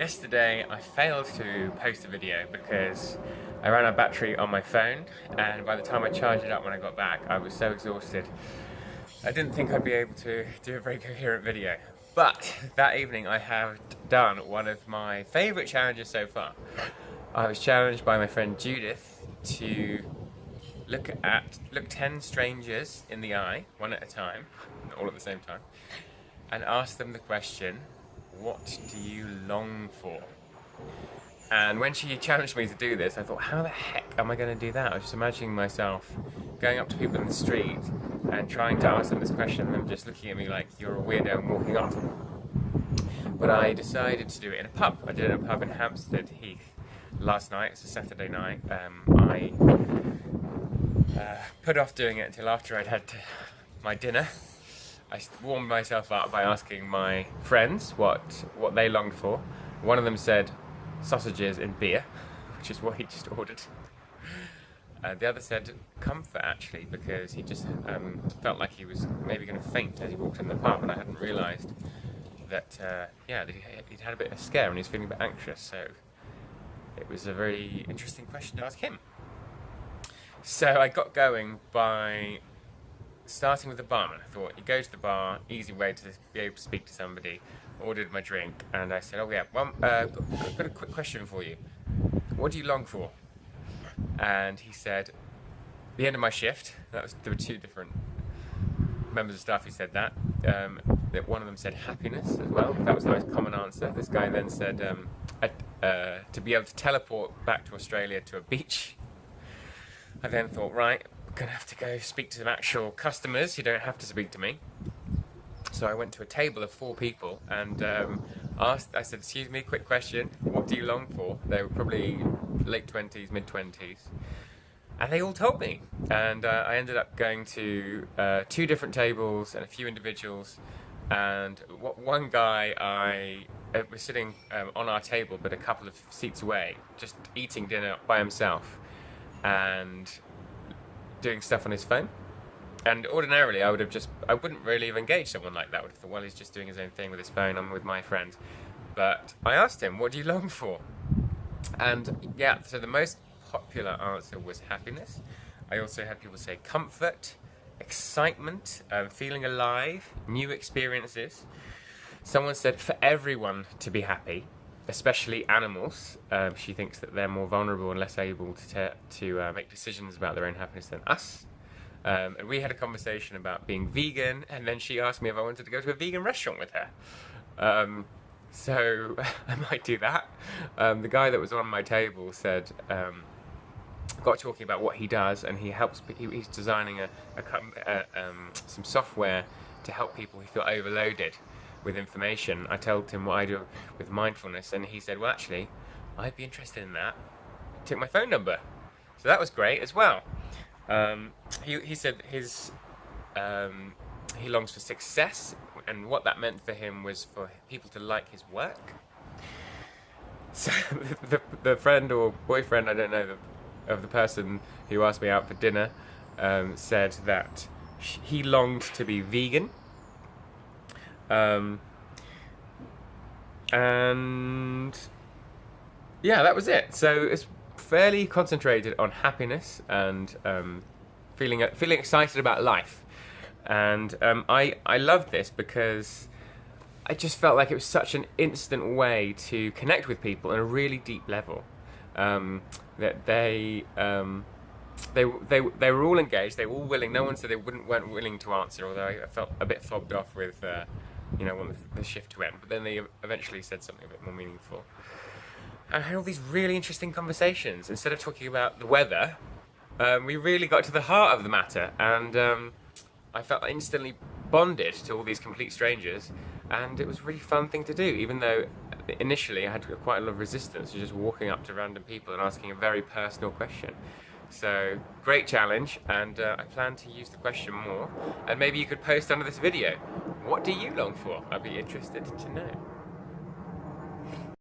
Yesterday I failed to post a video because I ran out of battery on my phone, and by the time I charged it up when I got back I was so exhausted I didn't think I'd be able to do a very coherent video. But that evening I have done one of my favourite challenges so far. I was challenged by my friend Judith to look 10 strangers in the eye, one at a time, all at the same time, and ask them the question, what do you long for? And when she challenged me to do this, I thought, how the heck am I going to do that? I was just imagining myself going up to people in the street and trying to ask them this question and them just looking at me like you're a weirdo and walking off. But I decided to do it in a pub. I did it in a pub in Hampstead Heath last night. It's a Saturday night. I put off doing it until after I'd had my dinner. I warmed myself up by asking my friends what they longed for. One of them said sausages and beer, which is what he just ordered. The other said comfort, actually, because he just felt like he was maybe going to faint as he walked in the pub, and I hadn't realised that, that he'd had a bit of a scare and he was feeling a bit anxious, so it was a very interesting question to ask him. So I got going by starting with the barman. I thought, you go to the bar, easy way to be able to speak to somebody. Ordered my drink, and I said, oh yeah, well, got a quick question for you. What do you long for? And he said, the end of my shift. There were two different members of staff who said that. One of them said happiness as well. That was the most common answer. This guy then said to be able to teleport back to Australia to a beach. I then thought, right, I'm going to have to go speak to some actual customers who don't have to speak to me. So I went to a table of 4 people and I said, excuse me, quick question, what do you long for? They were probably late 20s, mid 20s. And they all told me. And I ended up going to 2 different tables and a few individuals. And one guy, I was sitting on our table, but a couple of seats away, just eating dinner by himself and doing stuff on his phone. And ordinarily I wouldn't really have engaged someone like that. I would have thought, well, he's just doing his own thing with his phone, I'm with my friends. But I asked him, what do you long for? And yeah, so the most popular answer was happiness. I also had people say comfort, excitement, feeling alive, new experiences. Someone said for everyone to be happy, especially animals. She thinks that they're more vulnerable and less able to make decisions about their own happiness than us. And we had a conversation about being vegan, and then she asked me if I wanted to go to a vegan restaurant with her. So I might do that. The guy that was on my table said, got talking about what he does, and he's designing some software to help people who feel overloaded with information. I told him what I do with mindfulness, and he said, well, actually, I'd be interested in that. He took my phone number. So that was great as well. He said he longs for success, and what that meant for him was for people to like his work. So the friend or boyfriend, I don't know, of the person who asked me out for dinner said that he longed to be vegan. And yeah, that was it. So it's fairly concentrated on happiness and feeling excited about life. And I loved this because I just felt like it was such an instant way to connect with people on a really deep level. That they were all engaged, they were all willing. No one said they weren't willing to answer, although I felt a bit fobbed off with wanting the shift to end. But then they eventually said something a bit more meaningful. I had all these really interesting conversations. Instead of talking about the weather, we really got to the heart of the matter, and I felt instantly bonded to all these complete strangers, and it was a really fun thing to do, even though initially I had quite a lot of resistance to just walking up to random people and asking a very personal question. So, great challenge, and I plan to use the question more, and maybe you could post under this video, what do you long for? I'd be interested to know.